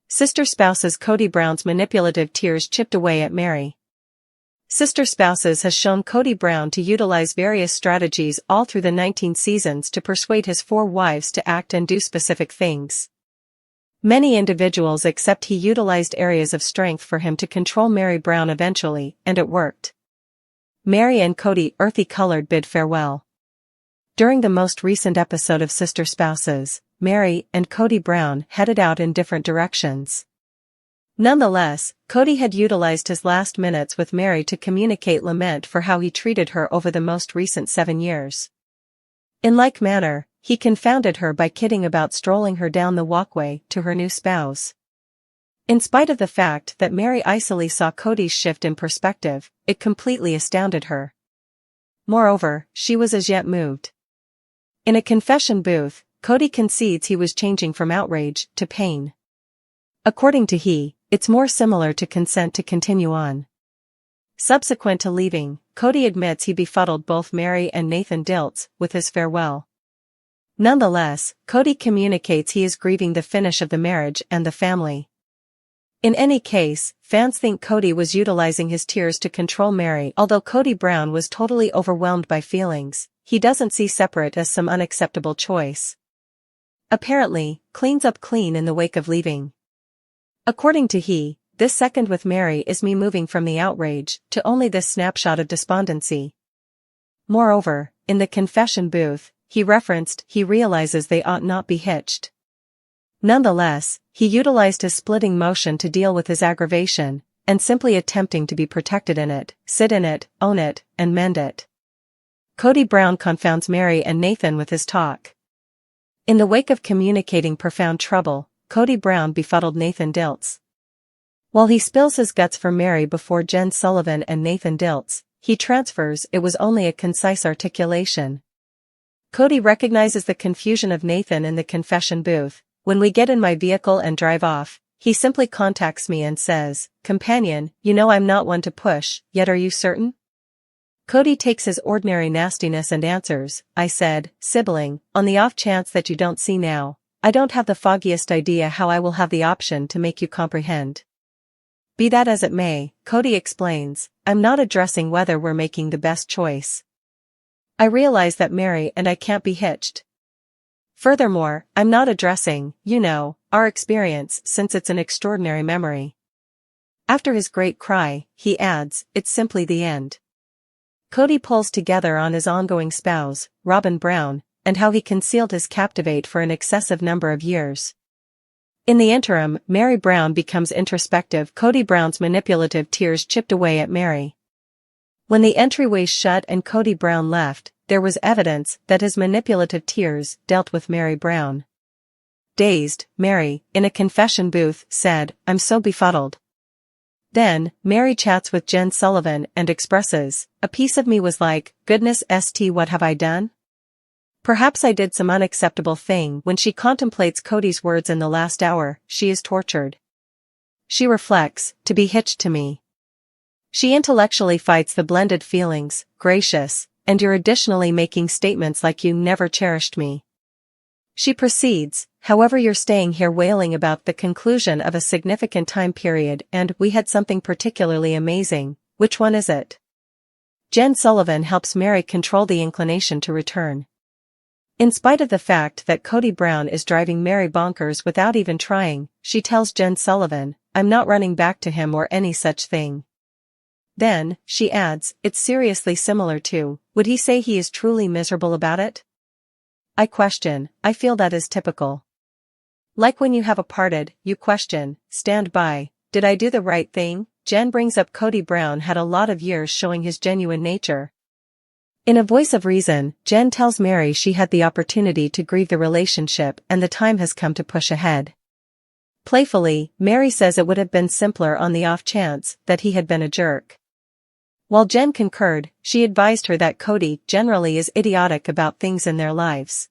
Sister Spouses. Kody Brown's manipulative tears chipped away at Meri. Sister Spouses has shown Kody Brown to utilize various strategies all through the 19 seasons to persuade his 4 wives to act and do specific things. Many individuals accept he utilized areas of strength for him to control Meri Brown eventually, and it worked. Meri and Kody earthy-colored bid farewell. During the most recent episode of Sister Spouses, Meri and Kody Brown headed out in different directions. Nonetheless, Kody had utilized his last minutes with Meri to communicate lament for how he treated her over the most recent 7 years. In like manner, he confounded her by kidding about strolling her down the walkway to her new spouse. In spite of the fact that Meri icily saw Kody's shift in perspective, it completely astounded her. Moreover, she was as yet moved. In a confession booth, Kody concedes he was changing from outrage to pain. According to he, it's more similar to consent to continue on. Subsequent to leaving, Kody admits he befuddled both Meri and Nathan Diltz with his farewell. Nonetheless, Kody communicates he is grieving the finish of the marriage and the family. In any case, fans think Kody was utilizing his tears to control Meri. Although Kody Brown was totally overwhelmed by feelings, he doesn't see separate as some unacceptable choice. Apparently, cleans up clean in the wake of leaving. According to he, this second with Meri is me moving from the outrage to only this snapshot of despondency. Moreover, in the confession booth, he referenced he realizes they ought not be hitched. Nonetheless, he utilized his splitting motion to deal with his aggravation, and simply attempting to be protected in it, sit in it, own it, and mend it. Kody Brown confounds Meri and Nathan with his talk. In the wake of communicating profound trouble, Kody Brown befuddled Nathan Diltz. While he spills his guts for Meri before Jen Sullivan and Nathan Diltz, he transfers it was only a concise articulation. Kody recognizes the confusion of Nathan in the confession booth. When we get in my vehicle and drive off, he simply contacts me and says, "Companion, you know I'm not one to push, yet are you certain?" Kody takes his ordinary nastiness and answers, "I said, sibling, on the off chance that you don't see now, I don't have the foggiest idea how I will have the option to make you comprehend." Be that as it may, Kody explains, "I'm not addressing whether we're making the best choice. I realize that Meri and I can't be hitched. Furthermore, I'm not addressing, our experience since it's an extraordinary memory." After his great cry, he adds, "It's simply the end." Kody pulls together on his ongoing spouse, Robin Brown, and how he concealed his captivate for an excessive number of years. In the interim, Meri Brown becomes introspective. Kody Brown's manipulative tears chipped away at Meri. When the entryways shut and Kody Brown left, there was evidence that his manipulative tears dealt with Meri Brown. Dazed, Meri, in a confession booth, said, "I'm so befuddled." Then, Meri chats with Jen Sullivan and expresses, "A piece of me was like, goodness st what have I done? Perhaps I did some unacceptable thing." When she contemplates Kody's words in the last hour, she is tortured. She reflects, "To be hitched to me." She intellectually fights the blended feelings, "Gracious, and you're additionally making statements like you never cherished me." She proceeds, "However you're staying here wailing about the conclusion of a significant time period and we had something particularly amazing, which one is it?" Jen Sullivan helps Meri control the inclination to return. In spite of the fact that Kody Brown is driving Meri bonkers without even trying, she tells Jen Sullivan, "I'm not running back to him or any such thing." Then, she adds, "It's seriously similar to, would he say he is truly miserable about it? I question, I feel that is typical. Like when you have a parted, you question, stand by, did I do the right thing?" Jen brings up Kody Brown had a lot of years showing his genuine nature. In a voice of reason, Jen tells Meri she had the opportunity to grieve the relationship and the time has come to push ahead. Playfully, Meri says it would have been simpler on the off chance that he had been a jerk. While Jen concurred, she advised her that Kody generally is idiotic about things in their lives.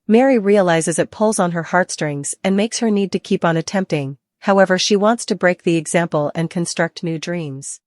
Meri realizes it pulls on her heartstrings and makes her need to keep on attempting, however she wants to break the example and construct new dreams.